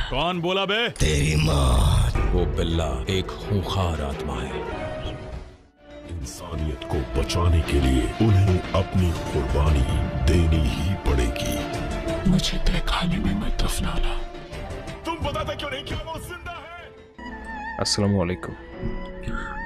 कौन बोला बे? तेरी माँ। वो बिल्ला एक खूंखार आत्मा है। इंसानियत को बचाने के लिए उन्हें अपनी कुर्बानी देनी ही पड़ेगी। मुझे तहखाने में मत दफनाना। तुम बताते क्यों नहीं कि वो जिंदा है? আসসালামু আলাইকুম।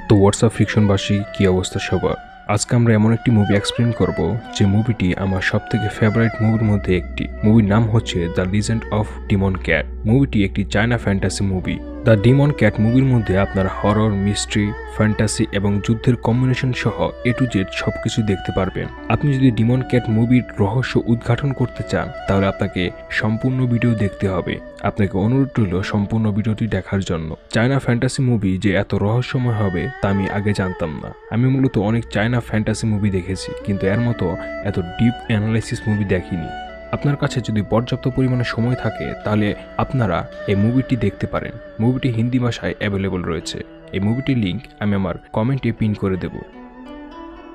তো হোয়াটসঅ্যাপ ফিকশনবাসী কি অবস্থা সবার? আজকে আমরা এমন একটি মুভি এক্সপ্লেন করব যে মুভিটি আমার সবথেকে ফেভারিট মুভির মধ্যে একটি। মুভির নাম হচ্ছে the legend of demon cat. মুভিটি একটি China fantasy movie. The demon cat মুভির মধ্যে আপনার হরর, মিস্ট্রি, ফ্যান্টাসি এবং যুদ্ধের কম্বিনেশন সহ এ টু জেড সবকিছু দেখতে পারবেন। আপনি যদি ডিমন ক্যাট মুভির রহস্য উদ্ঘাটন করতে চান তাহলে আপনাকে সম্পূর্ণ ভিডিও দেখতে হবে। আপনাকে অনুরোধ রইল সম্পূর্ণ ভিডিওটি দেখার জন্য। চায়না ফ্যান্টাসি মুভি যে এত রহস্যময় হবে তা আমি আগে জানতাম না। আমি মূলত অনেক চায়না ফ্যান্টাসি মুভি দেখেছি, কিন্তু এর মতো এত ডিপ অ্যানালাইসিস মুভি দেখিনি। আপনার কাছে যদি পর্যাপ্ত পরিমাণে সময় থাকে তাহলে আপনারা এই মুভিটি দেখতে পারেন। মুভিটি হিন্দি ভাষায় অ্যাভেলেবল রয়েছে। এই মুভিটির লিঙ্ক আমি আমার কমেন্টে পিন করে দেব।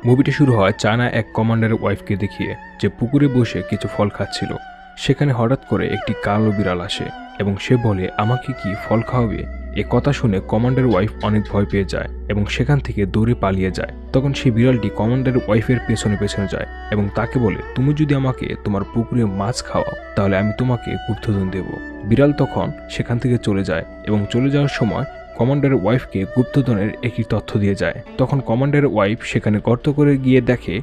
মুভিটি শুরু হয় চায়না এক কমান্ডারের ওয়াইফকে দেখিয়ে যে পুকুরে বসে কিছু ফল খাচ্ছিল। সেখানে হঠাৎ করে একটি কালো বিড়াল আসে এবং সে বলে, আমাকে কি ফল খাওয়াবে? এ কথা শুনে কমান্ডার ওয়াইফ অনেক ভয় পেয়ে যায় এবং সেখান থেকে দৌড়ে পালিয়ে যায়। তখন সেই বিড়ালটি কমান্ডার ওয়াইফের পেছনে পেছনে যায় এবং তাকে বলে, তুমি যদি আমাকে তোমার পুকুরে মাছ খাওয়াও তাহলে আমি তোমাকে গুপ্তধন দেব। বিড়াল তখন সেখান থেকে চলে যায় এবং চলে যাওয়ার সময় কমান্ডারের ওয়াইফকে গুপ্তধনের একটি তথ্য দিয়ে যায়। তখন কমান্ডারের ওয়াইফ সেখানে গর্ত করে গিয়ে দেখে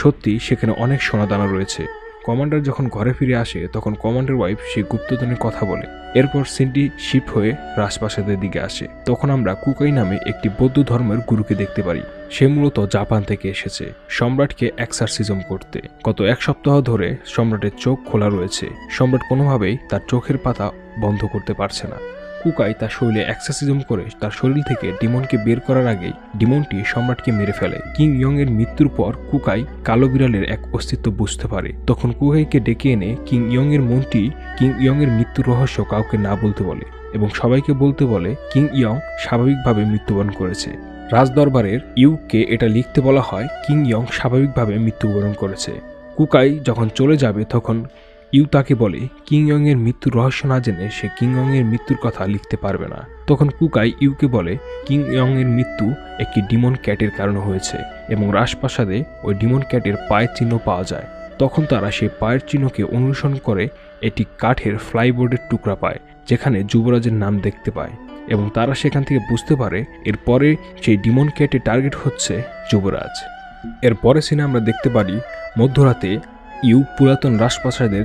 সত্যি সেখানে অনেক সোনাদানা রয়েছে। কমান্ডার যখন ঘরে ফিরে আসে তখন কমান্ডার ওয়াইফ সেই গুপ্তধনের কথা বলে। এরপর সিনটি শিফট হয়ে রাজপ্রাসাদের দিকে আসে। তখন আমরা কুকাই নামে একটি বৌদ্ধ ধর্মের গুরুকে দেখতে পারি। সে মূলত জাপান থেকে এসেছে সম্রাটকে এক্সারসিজম করতে। গত এক সপ্তাহ ধরে সম্রাটের চোখ খোলা রয়েছে। সম্রাট কোনোভাবেই তার চোখের পাতা বন্ধ করতে পারছে না। কুকাই তার শরীরে এক্সারসিজম করে তার শরীর থেকে ডিমনকে বের করার আগেই ডিমনটি সম্রাটকে মেরে ফেলে। কিং ইয়ং এর মৃত্যুর পর কুকাই কালো বিড়ালের এক অস্তিত্ব বুঝতে পারে। তখন কুকাইকে ডেকে এনে কিং ইয়ং এর মন্ত্রী কিং ইয়ং এর মৃত্যুর রহস্য কাউকে না বলতে বলে এবং সবাইকে বলতে বলে কিং ইয়ং স্বাভাবিকভাবে মৃত্যুবরণ করেছে। রাজদরবারের ইউকে এটা লিখতে বলা হয় কিং ইয়ং স্বাভাবিকভাবে মৃত্যুবরণ করেছে। কুকাই যখন চলে যাবে তখন ইউ তাকে বলে কিং ইয়ং এর মৃত্যুর রহস্য না জেনে সে কিং ইয়ং এর মৃত্যুর কথা লিখতে পারবে না। তখন কুকাই ইউকে বলে কিং ইয়ং এর মৃত্যু একটি ডিমন ক্যাটের কারণে হয়েছে এবং রাজপ্রাসাদে ওই ডিমন ক্যাটের পায়ের চিহ্ন পাওয়া যায়। তখন তারা সেই পায়ের চিহ্নকে অনুসরণ করে একটি কাঠের ফ্লাইবোর্ডের টুকরা পায় যেখানে যুবরাজের নাম দেখতে পায় এবং তারা সেখান থেকে বুঝতে পারে এরপরে সেই ডিমন ক্যাটের টার্গেট হচ্ছে যুবরাজ। এরপরে সিনে আমরা দেখতে পারি মধ্যরাতে ইউ পুরাতন রাজপ্রাসাদের